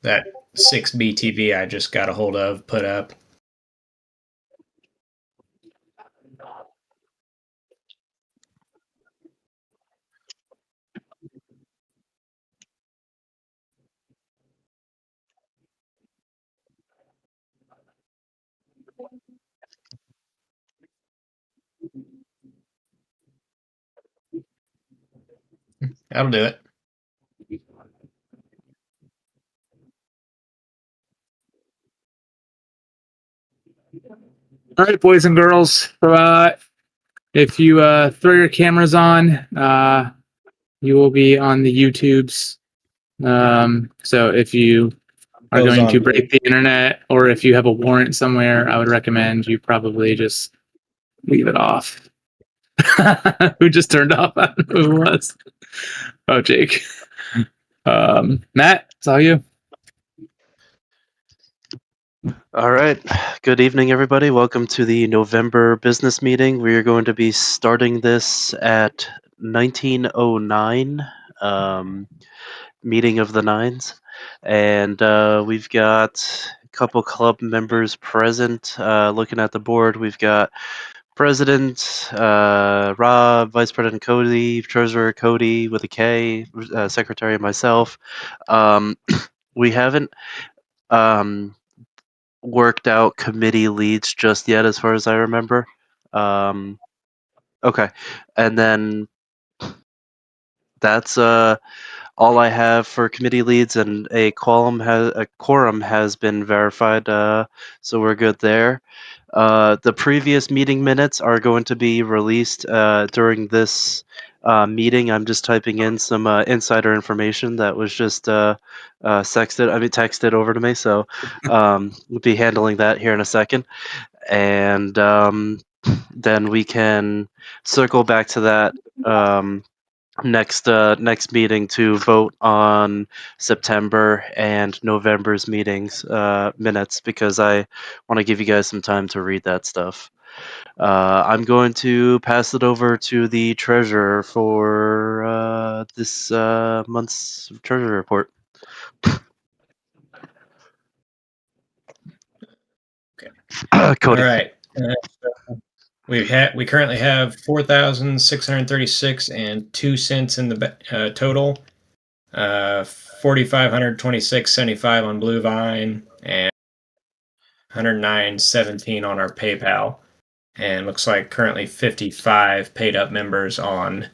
that 6B TV I just got a hold of put up. That'll do it. All right, boys and girls. If you throw your cameras on, you will be on the YouTubes. So if you are Goes going on. to break the internet, or if you have a warrant somewhere, I would recommend you probably just leave it off. Who just turned off? I don't know who it was. Oh, Jake. Matt, it's all you. All right. Good evening, everybody. Welcome to the November business meeting. We are going to be starting this at 1909, meeting of the nines. And we've got a couple club members present. Looking at the board, we've got President Rob, Vice President Cody, Treasurer Cody with a K, Secretary myself. We haven't worked out committee leads just yet, as far as I remember. Okay, and then that's all I have for committee leads, and a quorum has been verified, so we're good there. The previous meeting minutes are going to be released during this meeting. I'm just typing in some insider information that was just texted over to me, so we'll be handling that here in a second. And then we can circle back to that next meeting to vote on September and November's meetings minutes, because I want to give you guys some time to read that stuff. I'm going to pass it over to the treasurer for this month's treasury report. Okay. Cody. All right. We currently have 4,636 and 2 cents in the total. 4,526.75 on Blue Vine and 109.17 on our PayPal. And looks like currently 55 paid up members on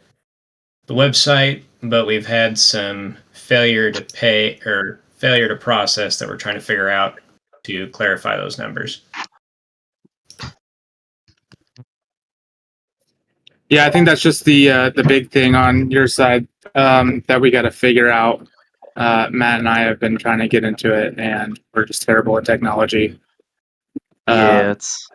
the website, but we've had some failure to pay or failure to process that we're trying to figure out to clarify those numbers. Yeah, I think that's just the big thing on your side that we got to figure out. Matt and I have been trying to get into it, and we're just terrible at technology. It's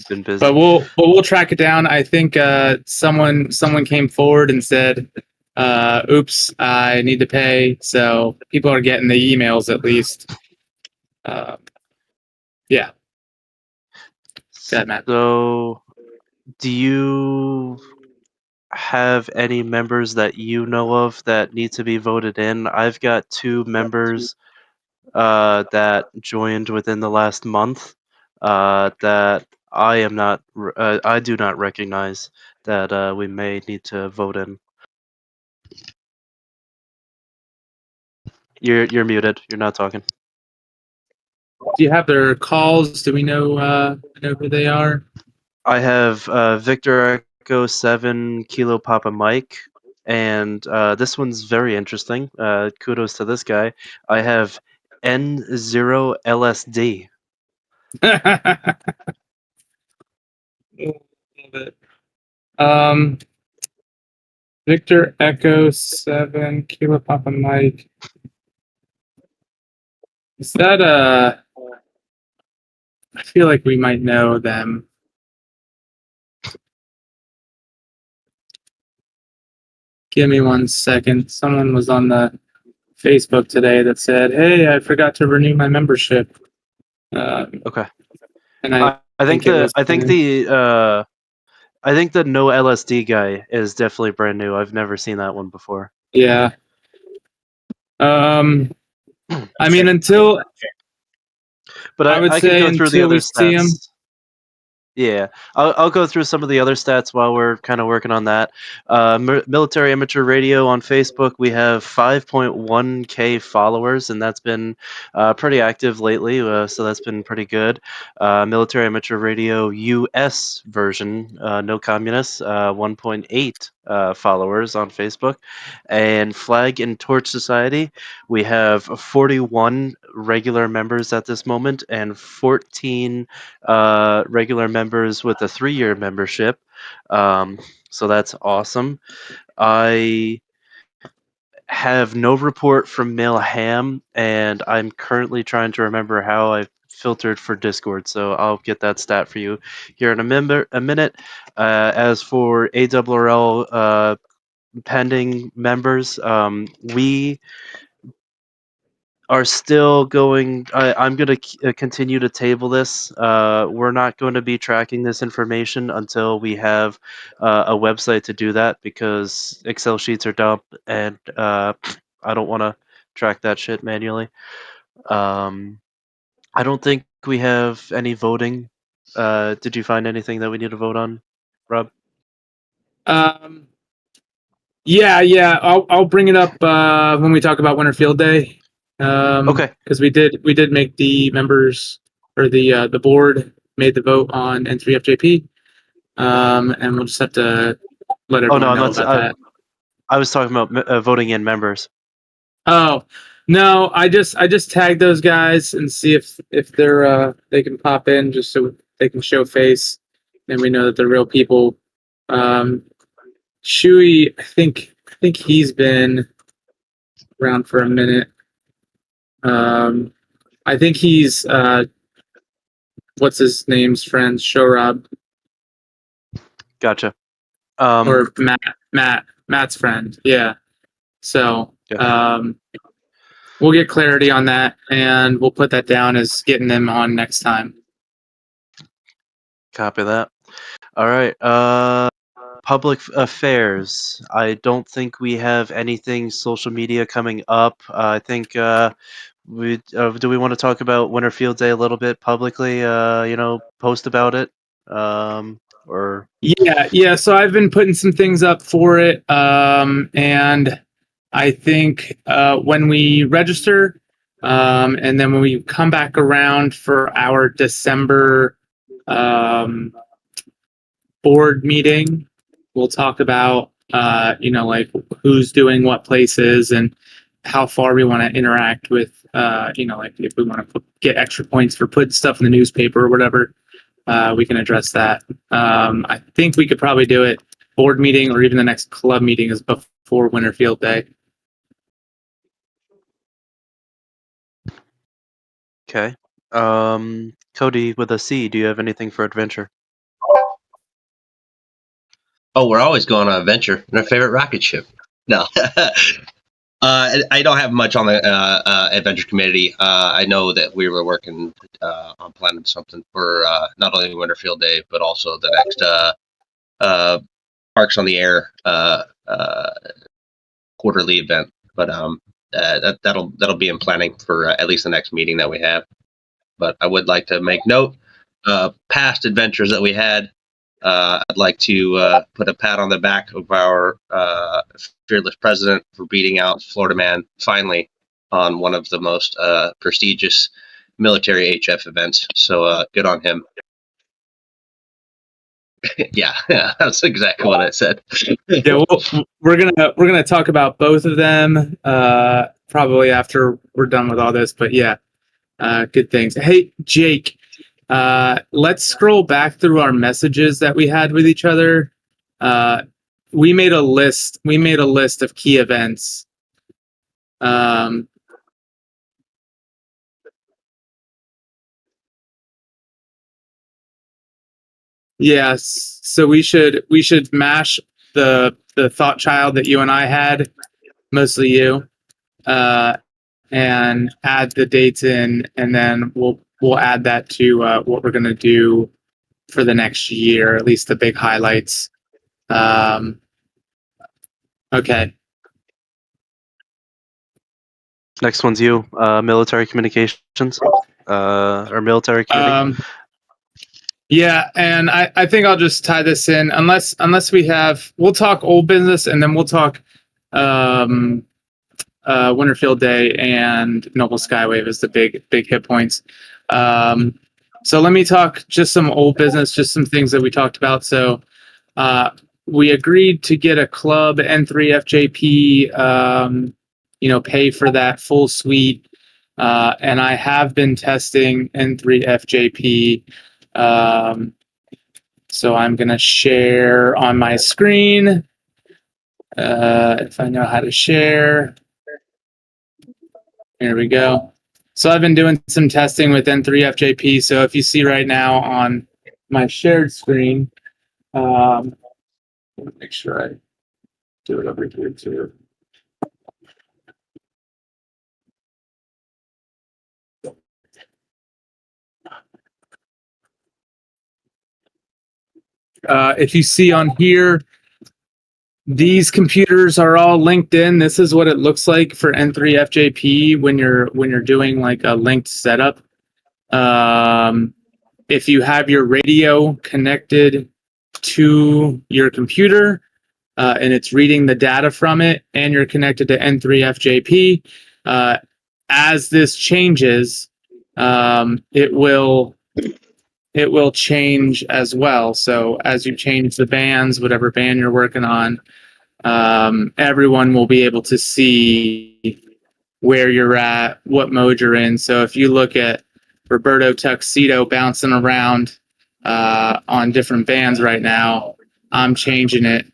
been busy. But we'll track it down. I think someone came forward and said, "Oops, I need to pay." So people are getting the emails at least. Yeah. Go ahead, Matt. So, do you have any members that you know of that need to be voted in? I've got 2 members that joined within the last month that I am not. I do not recognize that we may need to vote in. You're muted. You're not talking. Do you have their calls? Do we know who they are? I have Victor Echo 7 Kilo Papa Mike, and this one's very interesting. Kudos to this guy. I have N0 LSD. Victor Echo 7 Kilo Papa Mike. Is that I feel like we might know them. Give me 1 second. Someone was on the Facebook today that said, "Hey, I forgot to renew my membership." Okay. And I think the no LSD guy is definitely brand new. I've never seen that one before. Yeah. I mean, until But I would I can say go through the until other we see him. stats. Yeah, I'll go through some of the other stats while we're kind of working on that. Military Amateur Radio on Facebook, we have 5.1K followers, and that's been pretty active lately, so that's been pretty good. Military Amateur Radio US version, no communists, 1.8 followers on Facebook. And Flag and Torch Society, we have 41 regular members at this moment and 14 regular members with a 3-year membership. So that's awesome. I have no report from Mail Ham, and I'm currently trying to remember how I filtered for Discord, so I'll get that stat for you here in a minute. As for ARRL pending members, we are still going. I'm going to continue to table this. We're not going to be tracking this information until we have a website to do that, because Excel sheets are dumb, and I don't want to track that shit manually. I don't think we have any voting. Did you find anything that we need to vote on, Rob? Yeah. I'll bring it up when we talk about Winter Field Day. Okay. Because we did make the members, or the board made the vote on N3FJP. And we'll just have to let everyone know about that. I was talking about voting in members. Oh no, I just tagged those guys and see if they're they can pop in, just so they can show face and we know that they're real people. Chewy, I think he's been around for a minute. I think he's what's his name's friend, Shorab. Gotcha. Or Matt's friend. Yeah. So we'll get clarity on that, and we'll put that down as getting them on next time. Copy that. All right. Public affairs. I don't think we have anything social media coming up. I think do we want to talk about Winter Field Day a little bit publicly? Post about it. Or yeah. So I've been putting some things up for it, and I think when we register, and then when we come back around for our December board meeting, we'll talk about like who's doing what places and how far we want to interact with like if we want to get extra points for putting stuff in the newspaper or whatever. We can address that. I think we could probably do it board meeting, or even the next club meeting is before Winter Field Day. Okay. Cody with a C, do you have anything for adventure? Oh, we're always going on adventure in our favorite rocket ship. No. I don't have much on the adventure committee. I know that we were working on planning something for not only Winter Field Day, but also the next Parks on the Air quarterly event. But that'll be in planning for at least the next meeting that we have. But I would like to make note past adventures that we had. I'd like to put a pat on the back of our fearless president for beating out Florida Man finally on one of the most prestigious military HF events. So good on him. yeah, that's exactly what I said. Yeah, we're gonna talk about both of them probably after we're done with all this. But yeah, good things. Hey, Jake. Let's scroll back through our messages that we had with each other. We made a list of key events. Yes, so we should mash the thought child that you and I had, mostly you, and add the dates in, and then we'll add that to what we're going to do for the next year, at least the big highlights. Okay. Next one's you, military communications, or military community. Yeah, and I think I'll just tie this in unless we'll talk old business and then we'll talk Winterfield Day and Noble Skywave as the big hit points. So let me talk just some old business, just some things that we talked about. So we agreed to get a club N3FJP, pay for that full suite. And I have been testing N3FJP. So I'm going to share on my screen. If I know how to share. Here we go. So I've been doing some testing with N3FJP. So if you see right now on my shared screen, make sure I do it over here too. If you see on here, these computers are all linked in. This is what it looks like for N3FJP when you're doing like a linked setup. If you have your radio connected to your computer and it's reading the data from it, and you're connected to N3FJP, as this changes, it will change as well. So as you change the bands, whatever band you're working on, everyone will be able to see where you're at, what mode you're in. So if you look at Roberto Tuxedo bouncing around on different bands right now, I'm changing it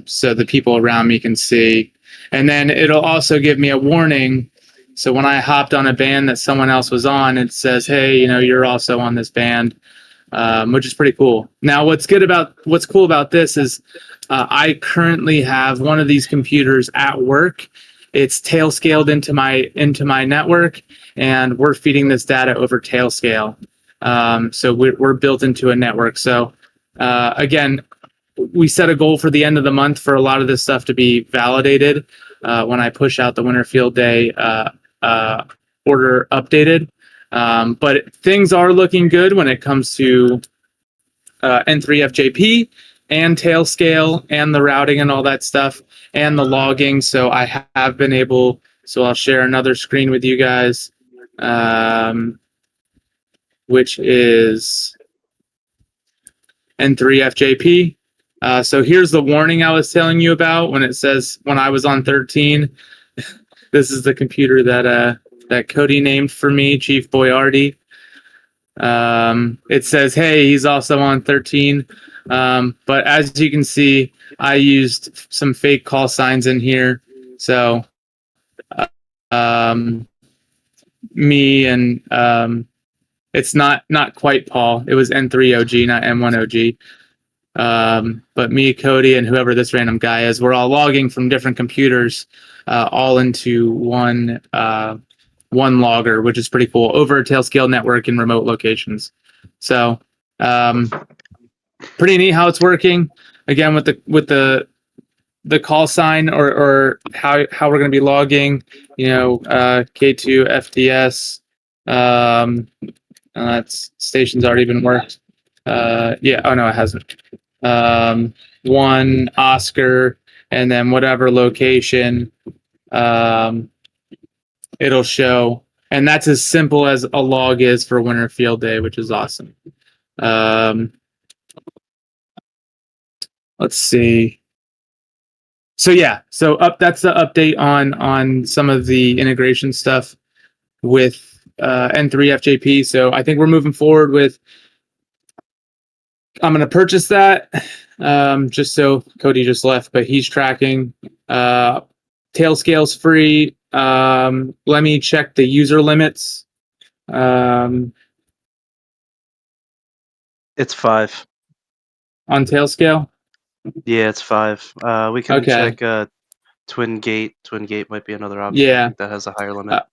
so the people around me can see. And then it'll also give me a warning. So when I hopped on a band that someone else was on, it says, hey, you're also on this band, which is pretty cool. Now, what's cool about this is I currently have one of these computers at work. It's tail scaled into my network, and we're feeding this data over tail scale. So we're built into a network. So again, we set a goal for the end of the month for a lot of this stuff to be validated when I push out the Winterfield Day order updated. But things are looking good when it comes to N3FJP and tail scale and the routing and all that stuff and the logging. So I have been able, so I'll share another screen with you guys, which is N3FJP. So here's the warning I was telling you about when it says when I was on 13. This is the computer that Cody named for me, Chief Boyardi. It says, hey, he's also on 13. But as you can see, I used some fake call signs in here. So me and it's not quite Paul. It was N3OG, not M1OG. But me, Cody, and whoever this random guy is, we're all logging from different computers all into one logger, which is pretty cool, over a tail scale network in remote locations. So pretty neat how it's working. Again, with the call sign or how we're going to be logging, K2 FTS. That station's already been worked. Yeah. Oh no, it hasn't. 1 Oscar, and then whatever location it'll show, and that's as simple as a log is for Winterfield Day, which is awesome. Let's see. So yeah, that's the update on some of the integration stuff with N3FJP. So I think we're moving forward with. I'm going to purchase that just so Cody just left, but he's tracking. Tail scale's free. Let me check the user limits. It's 5. On tail scale? Yeah, it's 5. We can Okay. check Twin Gate. Twin Gate might be another option. Yeah. That has a higher limit.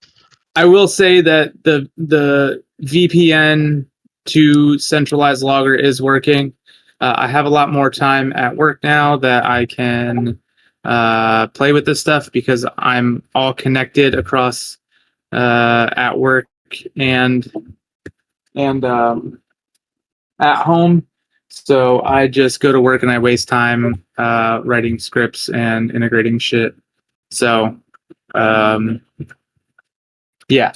I will say that the VPN to centralized logger is working. I have a lot more time at work now that I can play with this stuff because I'm all connected across at work and at home. So I just go to work and I waste time writing scripts and integrating shit. So yeah.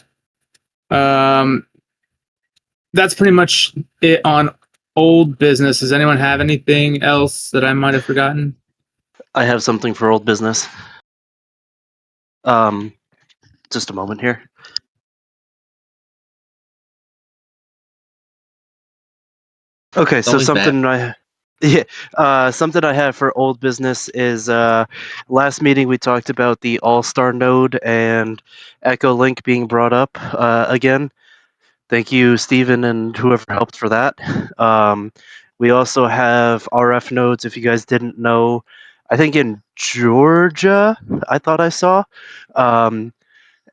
That's pretty much it on old business. Does anyone have anything else that I might have forgotten? I have something for old business. Just a moment here. Okay, so Always something something I have for old business is last meeting we talked about the All-Star node and Echo Link being brought up again. Thank you, Stephen, and whoever helped for that. We also have RF nodes, if you guys didn't know. I think in Georgia, I thought I saw.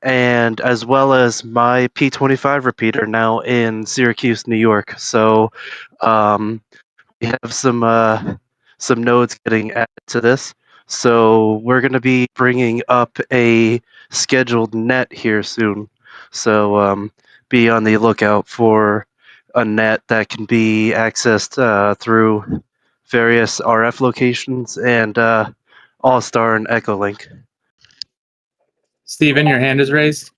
And as well as my P25 repeater now in Syracuse, New York. So we have some nodes getting added to this. So we're going to be bringing up a scheduled net here soon. So be on the lookout for a net that can be accessed through various RF locations and All-Star and Echo Link. Steven, your hand is raised.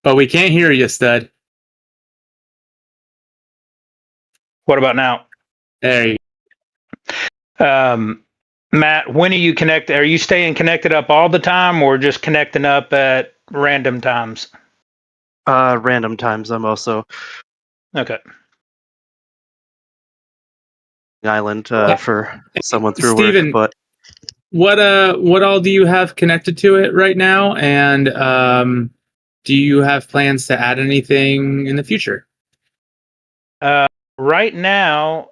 But we can't hear you, stud. What about now? There you Matt, when are you connected? Are you staying connected up all the time or just connecting up at random times? Random times. I'm also Okay. island for someone through Steven, work, but what all do you have connected to it right now? And do you have plans to add anything in the future? Right now,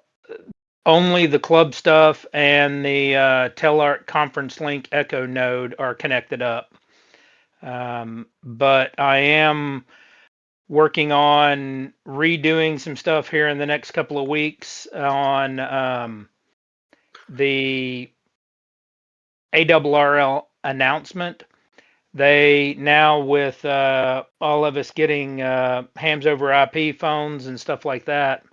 only the club stuff and the Telart Conference Link Echo node are connected up. But I am working on redoing some stuff here in the next couple of weeks on the ARRL announcement. They now, with all of us getting hams over IP phones and stuff like that,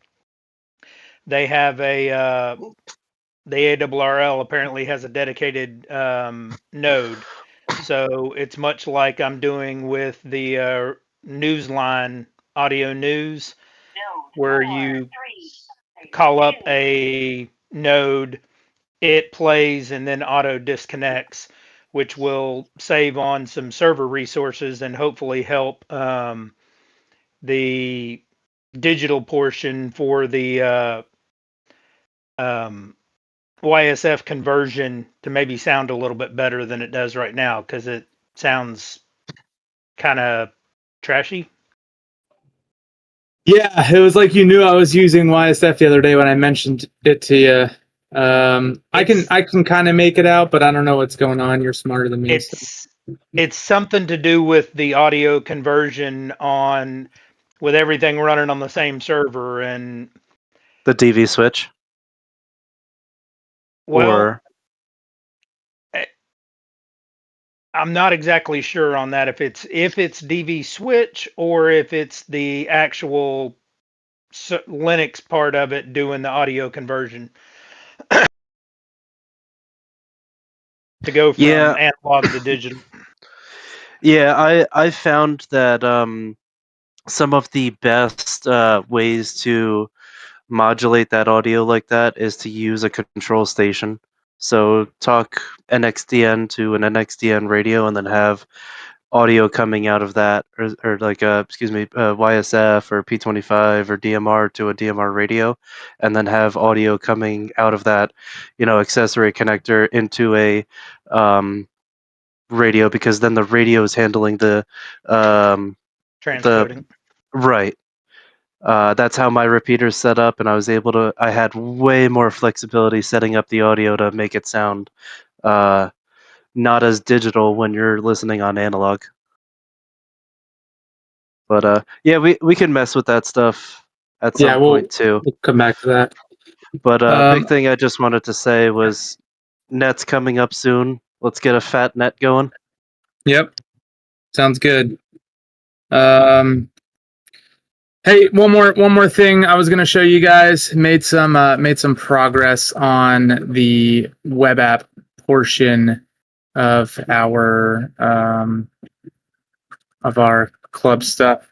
they have the ARRL apparently has a dedicated node. So it's much like I'm doing with the Newsline audio news, where you call up a node, it plays and then auto disconnects, which will save on some server resources and hopefully help the digital portion for the YSF conversion to maybe sound a little bit better than it does right now, because it sounds kind of trashy. Yeah, it was like you knew I was using YSF the other day when I mentioned it to you. I can kind of make it out, but I don't know what's going on. You're smarter than me. It's something to do with the audio conversion on, with everything running on the same server and the DV switch. well, or I'm not exactly sure on that, if it's DV switch or if it's the actual Linux part of it doing the audio conversion to go from analog to digital. Yeah, I found that some of the best ways to modulate that audio like that is to use a control station. So talk NXDN to an NXDN radio and then have audio coming out of that, or like YSF or P25 or DMR to a DMR radio, and then have audio coming out of that, accessory connector into a radio, because then the radio is handling the transcoding. Right. That's how my repeater's set up, and I had way more flexibility setting up the audio to make it sound not as digital when you're listening on analog. But yeah, we can mess with that stuff at some point too. We'll come back to that. But big thing I just wanted to say was net's coming up soon. Let's get a fat net going. Yep. Sounds good. Hey, one more thing I was going to show you guys. Made some progress on the web app portion of our club stuff,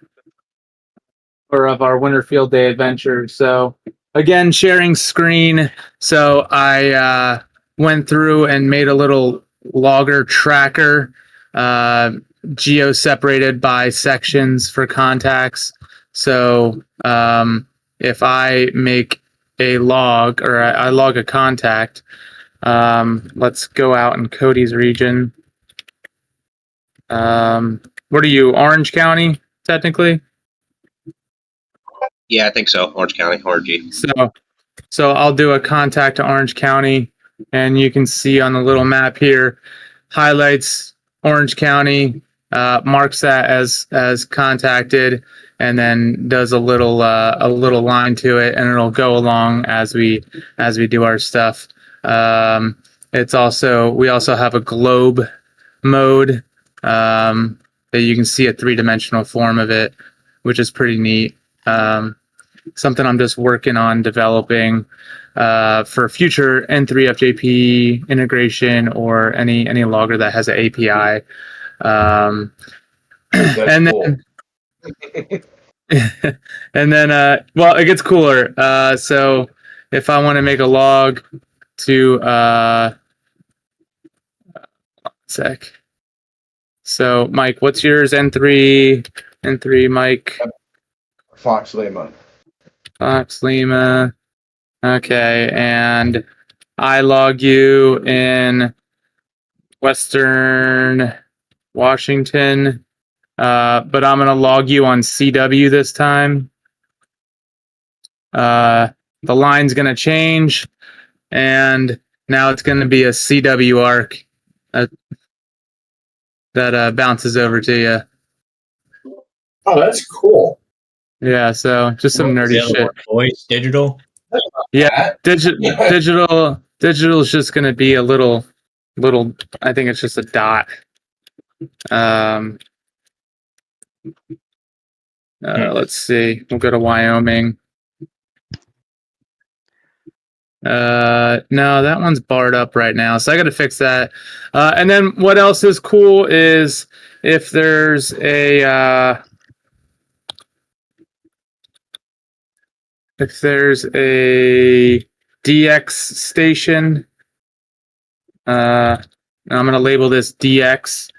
or of our Winter Field Day adventure. So again, sharing screen. So I went through and made a little logger tracker, geo separated by sections for contacts. So if I make a log, or I log a contact, let's go out in Cody's region. What are you, Orange County, technically? Yeah, I think so. Orange County, RG. So I'll do a contact to Orange County, and you can see on the little map here, highlights Orange County, marks that as contacted, and then does a little line to it, and it'll go along as we do our stuff. We also have a globe mode that you can see a 3-dimensional form of it, which is pretty neat. Something I'm just working on developing for future N3FJP integration, or any logger that has an API. And then and then well, it gets cooler. So if I want to make a log to sec. So Mike, what's yours? N3 Mike. Fox Lima. Fox Lima. Okay, and I log you in Western Washington, but I'm gonna log you on CW this time. The line's gonna change, and now it's gonna be a CW arc that bounces over to you. Oh, that's cool. Yeah, so just some nerdy shit. Voice digital. Yeah, digital is just gonna be a little. I think it's just a dot. Let's see. We'll go to Wyoming. No, that one's barred up right now, so I got to fix that. And then what else is cool is if there's a DX station, I'm going to label this DX,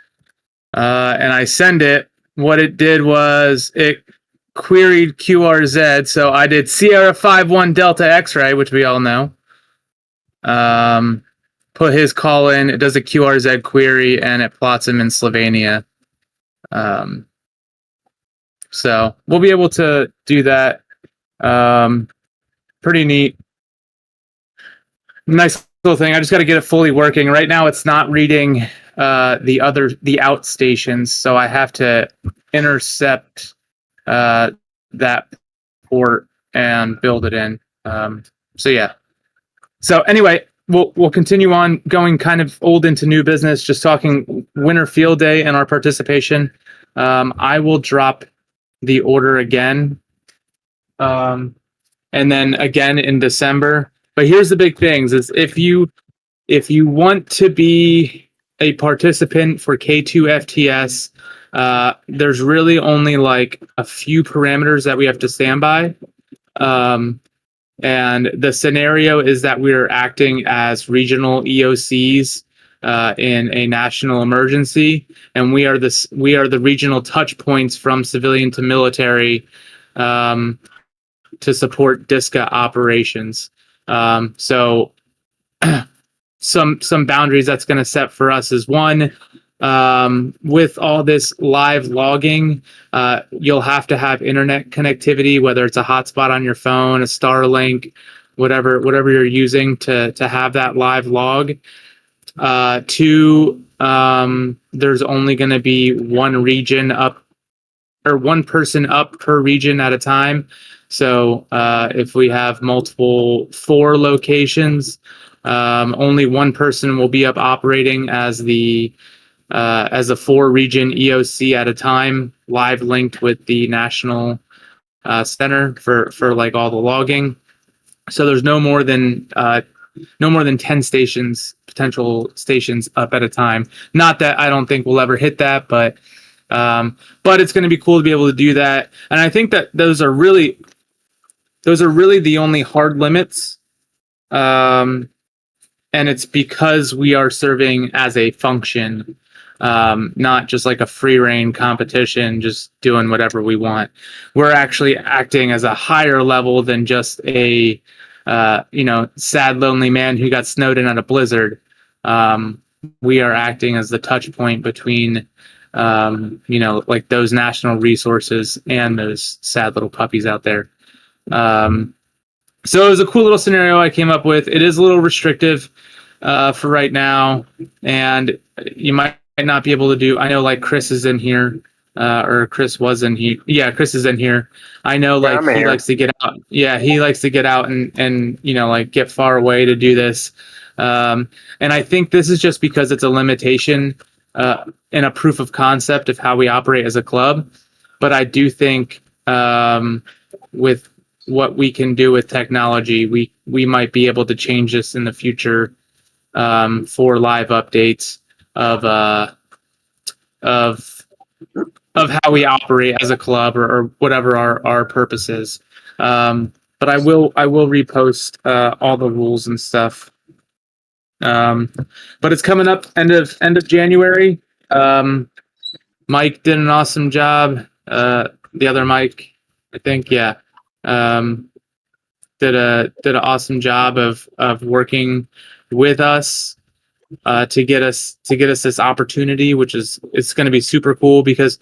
and I send it. What it did was it queried QRZ. So I did Sierra 51 Delta X-ray, which we all know. Put his call in. It does a QRZ query, and it plots him in Slovenia. So we'll be able to do that. Pretty neat. Nice little thing. I just got to get it fully working. Right now, it's not reading the out stations, so I have to intercept that port and build it in. So yeah. So anyway, we'll continue on going kind of old into new business, just talking Winter Field Day and our participation. I will drop the order again, and then again in December. But here's the big things: is if you want to be a participant for K2 FTS, there's really only like a few parameters that we have to stand by. And the scenario is that we are acting as regional EOCs in a national emergency, and we are the regional touch points from civilian to military to support DISCA operations. So some boundaries that's going to set for us is one, with all this live logging, you'll have to have internet connectivity, whether it's a hotspot on your phone, a Starlink, whatever you're using to have that live log. Two, there's only going to be one region up, or one person up per region at a time. So if we have multiple 4 locations, only one person will be up operating as a 4 region EOC at a time, live linked with the national center for like all the logging. So there's no more than 10 potential stations up at a time. Not that I don't think we'll ever hit that, but it's going to be cool to be able to do that. And I think that those are really the only hard limits. And it's because we are serving as a function, not just like a free reign competition, just doing whatever we want. We're actually acting as a higher level than just a sad, lonely man who got snowed in at a blizzard. We are acting as the touch point between, like those national resources and those sad little puppies out there. So it was a cool little scenario I came up with. It is a little restrictive for right now, and you might not be able to do. I know like Chris is in here. Or Chris was in here. Yeah, Chris is in here. I know, like he likes to get out. Yeah, he likes to get out and like get far away to do this. And I think this is just because it's a limitation and a proof of concept of how we operate as a club. But I do think with what we can do with technology, we might be able to change this in the future for live updates of how we operate as a club or whatever our purpose is. But I will repost all the rules and stuff. But it's coming up end of January. Mike did an awesome job. The other Mike, I think, yeah, did an awesome job of working with us to get us this opportunity, which it's going to be super cool because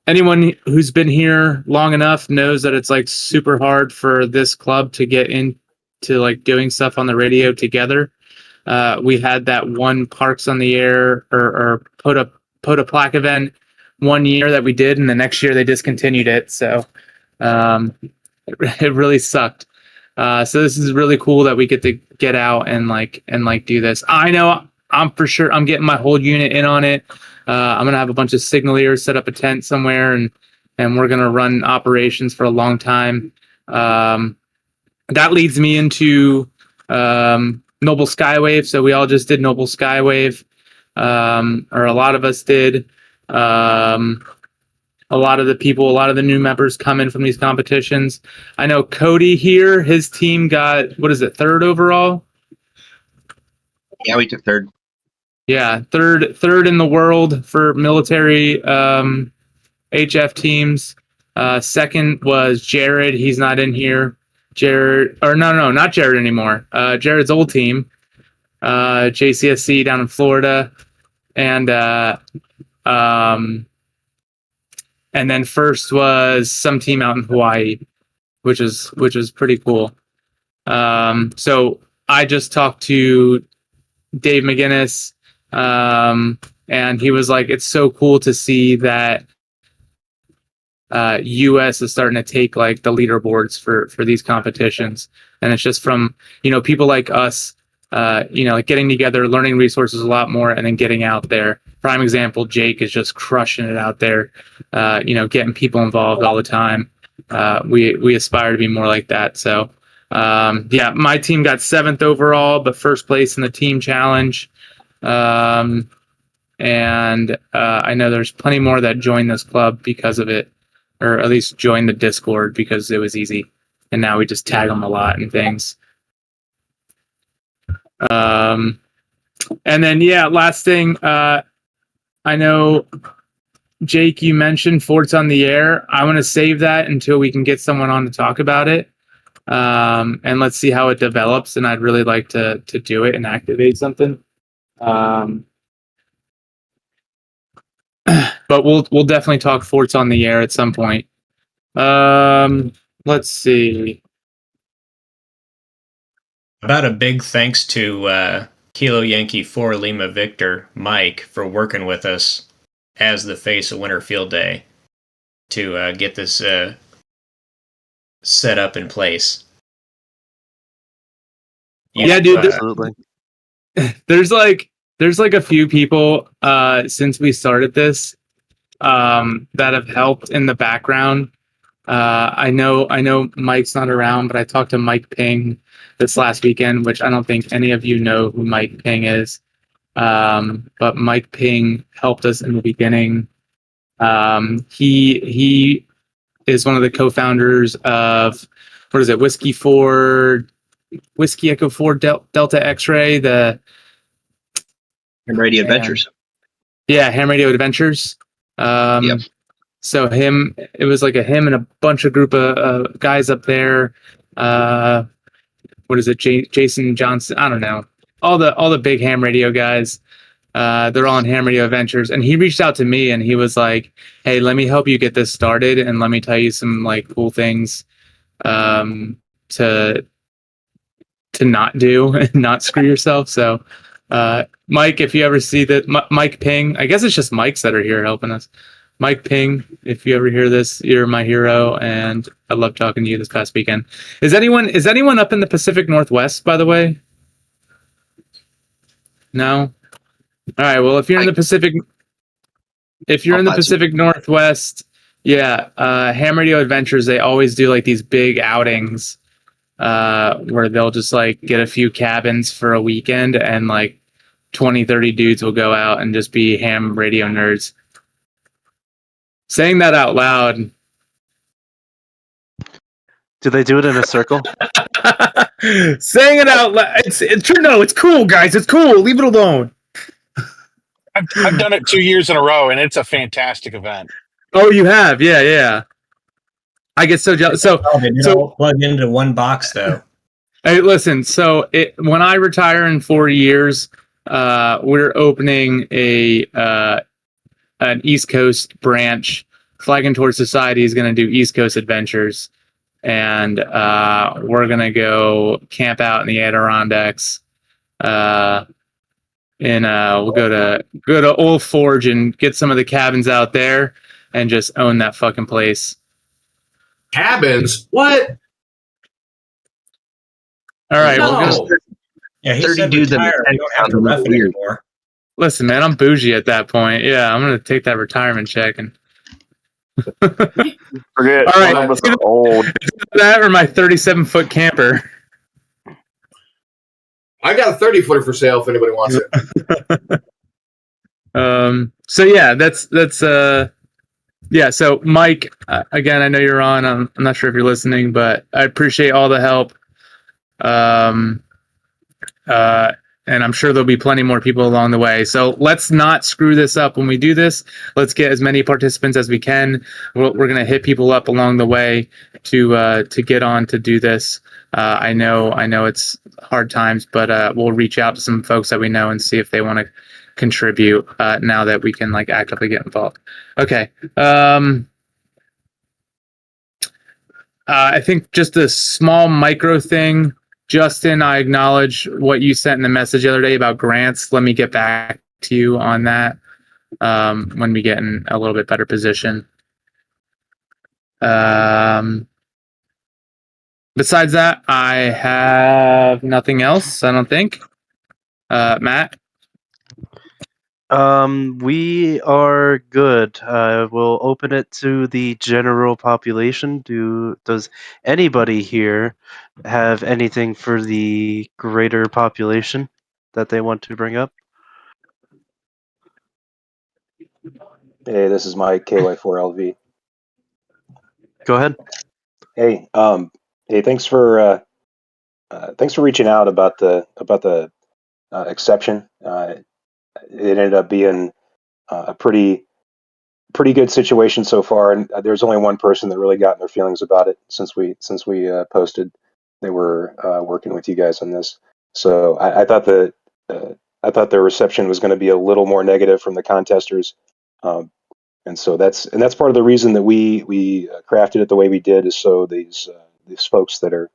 anyone who's been here long enough knows that it's like super hard for this club to get into like doing stuff on the radio together. We had that one Parks on the Air or POTA plaque event one year that we did, and the next year they discontinued it. So it really sucked. So this is really cool that we get to get out and do this. I know I'm for sure I'm getting my whole unit in on it. I'm gonna have a bunch of signaleers set up a tent somewhere, and we're gonna run operations for a long time. That leads me into Noble Skywave. So we all just did Noble Skywave, or a lot of us did. A lot of the new members come in from these competitions. I know Cody here, his team got, what is it, 3rd overall? Yeah, we took 3rd. Yeah, third in the world for military HF teams. 2nd was Jared. He's not in here. Not Jared anymore. Jared's old team, JCSC down in Florida, and then 1st was some team out in Hawaii, which is pretty cool. So I just talked to Dave McGinnis, and he was like, it's so cool to see that US is starting to take like the leaderboards for these competitions. And it's just from, people like us, like getting together, learning resources a lot more, and then getting out there. Prime example, Jake is just crushing it out there, getting people involved all the time. We aspire to be more like that. So, my team got 7th overall, but 1st place in the team challenge. And I know there's plenty more that joined this club because of it, or at least joined the Discord because it was easy. And now we just tag them a lot and things. And then, last thing, I know, Jake, you mentioned Forts on the Air. I want to save that until we can get someone on to talk about it. And let's see how it develops. And I'd really like to do it and activate something. But we'll definitely talk Forts on the Air at some point. Let's see. About a big thanks to Kilo Yankee 4 Lima Victor, Mike, for working with us as the face of Winter Field Day to get this set up in place. Yeah, dude, Absolutely. there's like a few people since we started this that have helped in the background. I know Mike's not around, but I talked to Mike Ping this last weekend, which I don't think any of you know who Mike Ping is. But Mike Ping helped us in the beginning. He is one of the co-founders of what is it, Whiskey Echo 4 Delta X-Ray, the And Radio Man. Adventures. yeah, Ham Radio Adventures. Yep. So it was like him and a bunch of group of guys up there. What is it, Jason Johnson? I don't know. All the big ham radio guys. They're all on Ham Radio Adventures, and he reached out to me and he was like, "Hey, let me help you get this started, and let me tell you some like cool things to not do and not screw yourself." So, Mike, if you ever see that, Mike Ping, I guess it's just Mikes that are here helping us. Mike Ping, if you ever hear this, you're my hero, and I love talking to you this past weekend. Is anyone up in the Pacific Northwest, by the way? No. All right. Well, if you're in the Pacific Northwest, yeah, Ham Radio Adventures, they always do like these big outings where they'll just like get a few cabins for a weekend, and like 20, 30 dudes will go out and just be ham radio nerds. Saying that out loud. Do they do it in a circle? Saying it out loud. It's true. No, it's cool, guys. It's cool. Leave it alone. I've done it 2 years in a row, and it's a fantastic event. Oh, you have? Yeah. I get so jealous. So plug into one box though. Hey, listen. So when I retire in 4 years, we're opening an East Coast branch. Flag and Torch Society is going to do East Coast adventures, and we're going to go camp out in the Adirondacks. We'll go to Old Forge and get some of the cabins out there and just own that fucking place. Cabins? What? All right. No. Well, Yeah, he 30 said dudes in retire. the We don't have to tent rough sounds it weird. anymore. listen, man, I'm bougie at that point. Yeah, I'm gonna take that retirement check and Forget. All right. Some of us are old. that or my 37-foot camper. I got a 30-footer for sale if anybody wants it. So yeah, that's yeah. So Mike, again, I know you're on. I'm not sure if you're listening, but I appreciate all the help. And I'm sure there'll be plenty more people along the way. So let's not screw this up when we do this. Let's get as many participants as we can. We're going to hit people up along the way to get on to do this. I know it's hard times, but we'll reach out to some folks that we know and see if they want to contribute now that we can like actively get involved. Okay. I think just a small micro thing. Justin, I acknowledge what you sent in the message the other day about grants. Let me get back to you on that when we get in a little bit better position. Besides that, I have nothing else, I don't think. Matt? We are good. We'll open it to the general population. Does anybody here have anything for the greater population that they want to bring up? Hey, this is my KY4LV. Go ahead. Hey, thanks for reaching out about the exception. It ended up being a pretty good situation so far, and there's only one person that really got in their feelings about it since we posted. They were working with you guys on this, so I thought the reception was going to be a little more negative from the contesters, and so that's part of the reason that we crafted it the way we did, is so these folks that are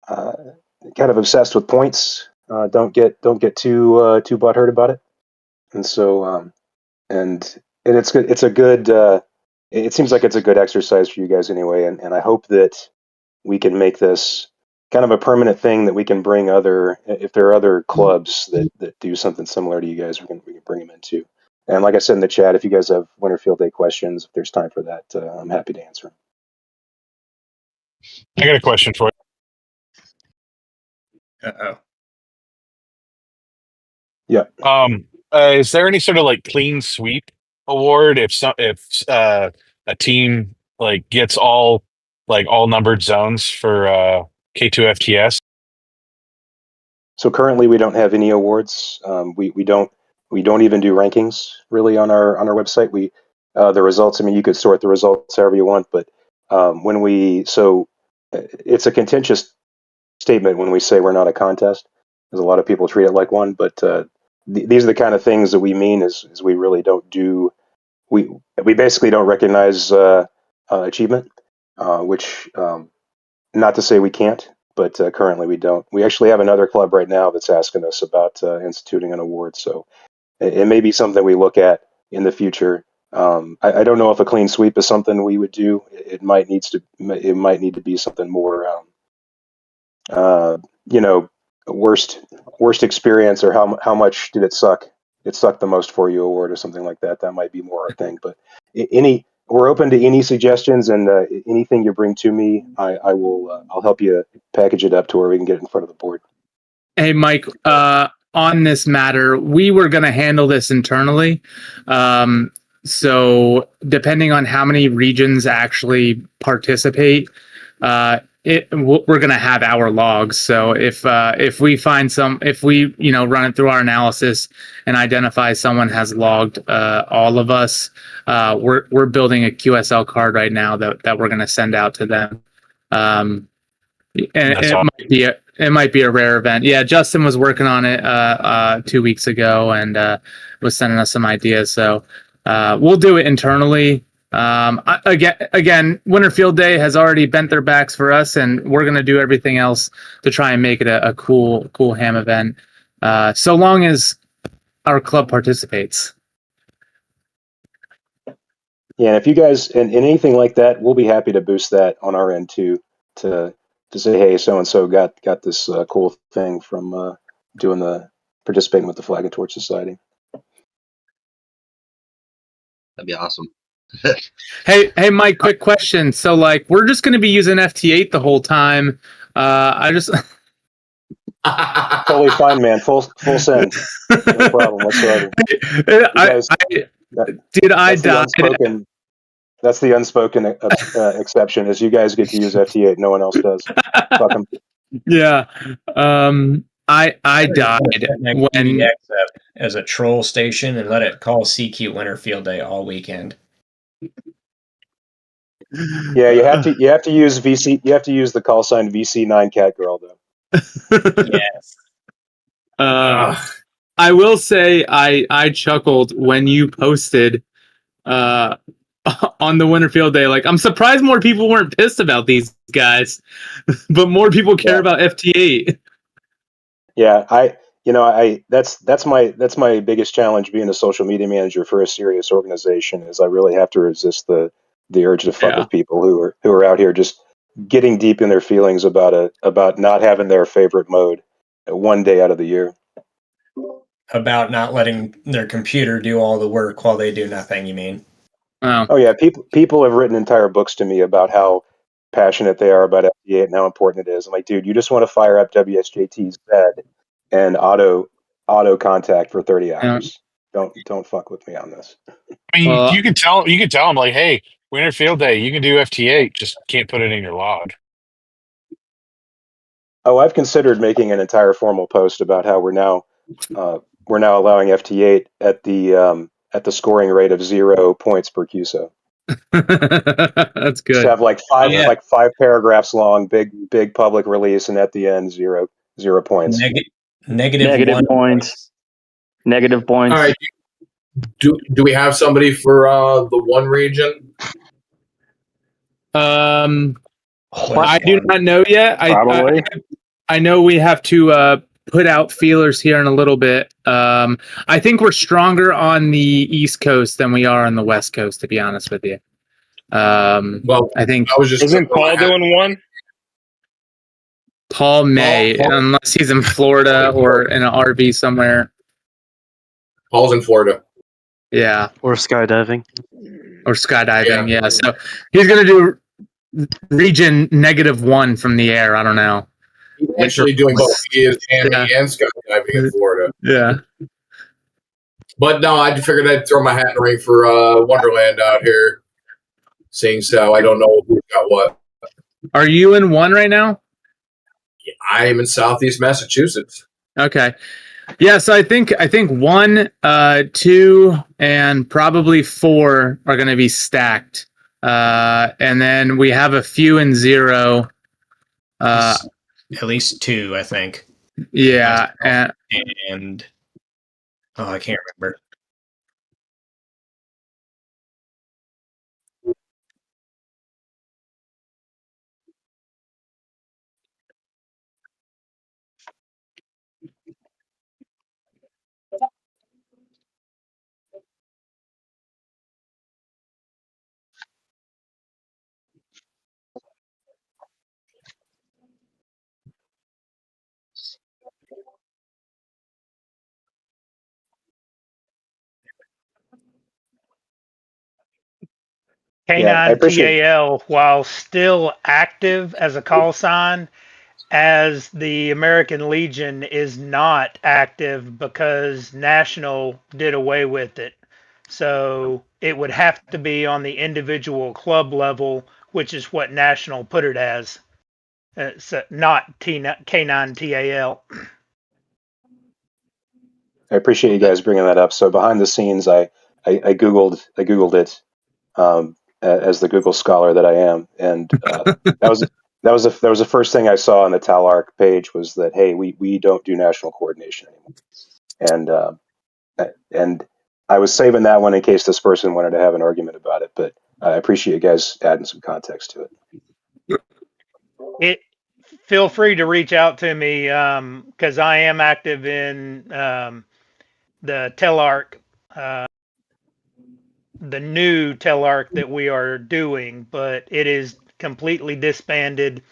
kind of obsessed with points don't get too butthurt about it, and so and it's good. It's a good. It seems like it's a good exercise for you guys anyway, and I hope that we can make this kind of a permanent thing that we can bring if there are other clubs that do something similar to you guys, we can bring them into. And like I said in the chat, if you guys have Winter Field Day questions, if there's time for that, I'm happy to answer them. I got a question for you. Uh-oh. Yeah. Is there any sort of like clean sweep award if a team like gets all numbered zones for K2 FTS? So currently we don't have any awards. We don't even do rankings really on our website. The results, I mean, you could sort the results however you want, but it's a contentious statement when we say we're not a contest, because a lot of people treat it like one, but these are the kind of things that we mean is we really don't do, we basically don't recognize achievement, which not to say we can't, but currently we don't. We actually have another club right now that's asking us about instituting an award, so it may be something we look at in the future. I don't know if a clean sweep is something we would do. It might need to be something more, worst experience, or how much did it suck? It sucked the most for you award or something like that. That might be more our thing. But we're open to any suggestions, and anything you bring to me, I'll help you package it up to where we can get it in front of the board. Hey, Mike, on this matter, we were going to handle this internally. So depending on how many regions actually participate, we're going to have our logs. So if we find if we run it through our analysis and identify someone has logged all of us, we're building a QSL card right now that we're going to send out to them. And it might be a rare event. Yeah, Justin was working on it 2 weeks ago and was sending us some ideas. So we'll do it internally. Again, Winter Field Day has already bent their backs for us, and we're going to do everything else to try and make it a cool ham event, so long as our club participates. Yeah, and if you guys and anything like that, we'll be happy to boost that on our end too, to say, hey, so and so got this cool thing from participating with the Flag and Torch Society. That'd be awesome. Hey, Mike, quick question. So, we're just going to be using FT8 the whole time. Totally fine, man. Full send. No problem whatsoever. That's the unspoken exception, is you guys get to use FT8. No one else does. Fuck 'em. Yeah. I died when as a troll station and let it call CQ Winter Field Day all weekend. Yeah, you have to use VC. You have to use the call sign VC9 Catgirl though. Yes. I will say I chuckled when you posted on the Winter Field Day. I'm surprised more people weren't pissed about these guys, but more people care about FT8. Yeah, that's my biggest challenge being a social media manager for a serious organization, is I really have to resist the urge to fuck with people who are out here just getting deep in their feelings about not having their favorite mode one day out of the year. About not letting their computer do all the work while they do nothing, you mean? Oh yeah, people have written entire books to me about how passionate they are about FT8 and how important it is. I'm like, dude, you just want to fire up WSJT's bed and auto contact for 30 hours. Don't fuck with me on this. I mean, you can tell them like, hey, Winter Field Day, you can do FT8, just can't put it in your log. Oh, I've considered making an entire formal post about how we're now allowing FT8 at the scoring rate of 0 points per QSO. That's good. Just have five paragraphs long, big public release, and at the end 0 points. Negative points. Negative points. All right. Do we have somebody for the one region? I do not know yet. Probably. I know we have to put out feelers here in a little bit. I think we're stronger on the East Coast than we are on the West Coast, to be honest with you. Well, I think I was just isn't Paul doing one? Paul May, Paul- unless he's in Florida or in an RV somewhere. Paul's in Florida. Yeah, Or skydiving. or skydiving. Yeah. Yeah, so he's gonna do region -1 from the air. I don't know. He's actually doing both. He is hammy and skydiving in Florida. Yeah. But no, I figured I'd throw my hat in the ring for Wonderland out here. Seeing so, I don't know who's got what. Are you in 1 right now? I am in Southeast Massachusetts. Okay. Yeah, so I think 1, 2, and probably 4 are going to be stacked, and then we have a few in 0. At least 2, I think. Yeah, And oh, I can't remember. Yeah, I appreciate- K9TAL, while still active as a call sign, as the American Legion is not active because National did away with it. So it would have to be on the individual club level, which is what National put it as. So not K9TAL. I appreciate you guys bringing that up. So behind the scenes, I googled it as the Google scholar that I am, and that was the first thing I saw on the TALARC page was that, hey, we don't do national coordination anymore, and I was saving that one in case this person wanted to have an argument about it. But I appreciate you guys adding some context to it. Feel free to reach out to me because I am active in the TELARC, the new TELARC that we are doing, but it is completely disbanded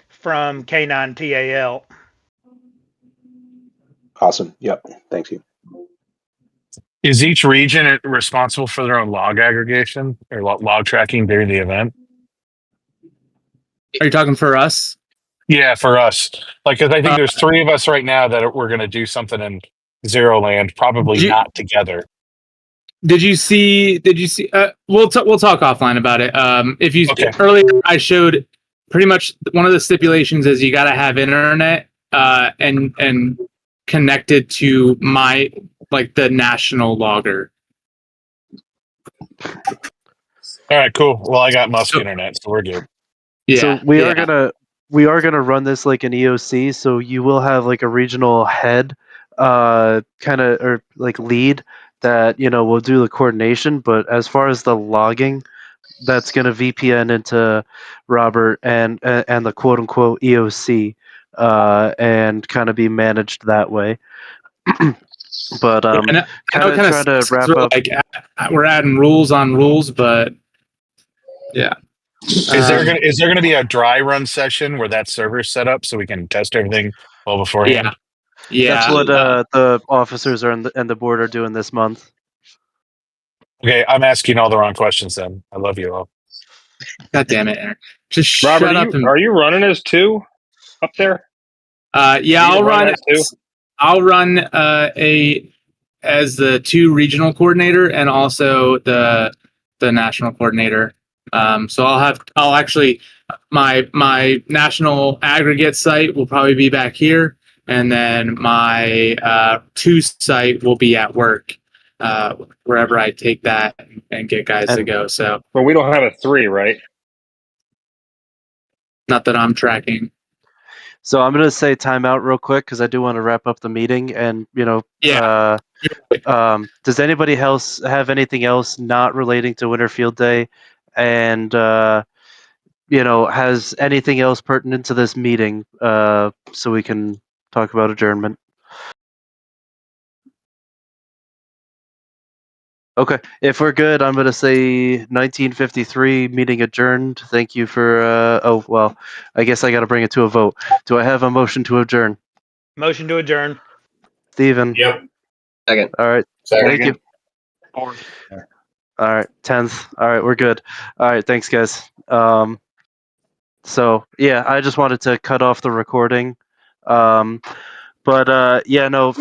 from K9TAL. Awesome. Yep. Thank you. Is each region responsible for their own log aggregation or log tracking during the event? are you talking for us? Yeah, for us. Like, because I think there's 3 of us right now that we're going to do something in Zero Land, probably not together. Did you see? We'll talk offline about it. If you earlier, I showed pretty much one of the stipulations is you got to have internet and connected to the national logger. All right, cool. Well, I got Musk internet, so we're good. Yeah. So we are gonna run this like an EOC. So you will have like a regional head, kind of or like lead that will do the coordination. But as far as the logging, that's gonna VPN into Robert and the quote unquote EOC, and kind of be managed that way. But kind of trying to wrap up. We're adding rules on rules, but yeah. Is there gonna be a dry run session where that server's set up so we can test everything well beforehand? Yeah. That's what the officers and the board are doing this month. Okay, I'm asking all the wrong questions then. I love you all. God damn it, Aaron. Just Robert, shut up. are you running as 2 up there? Yeah, I'll run as the 2 regional coordinator and also the national coordinator. So I'll actually my national aggregate site will probably be back here, and then my 2 site will be at work, wherever I take that and get guys to go. So, but we don't have a 3, right? Not that I'm tracking. So I'm gonna say timeout real quick because I do want to wrap up the meeting, and does anybody else have anything else not relating to Winter Field Day, and has anything else pertinent to this meeting, so we can talk about adjournment? Okay, if we're good, I'm gonna say 1953 meeting adjourned. Thank you for. Oh well, I guess I got to bring it to a vote. Do I have a motion to adjourn? Motion to adjourn. Steven? Yep. Second. All right. Second. Thank you. All right. 10th. All right, we're good. All right, thanks, guys. So yeah, I just wanted to cut off the recording. But yeah, no.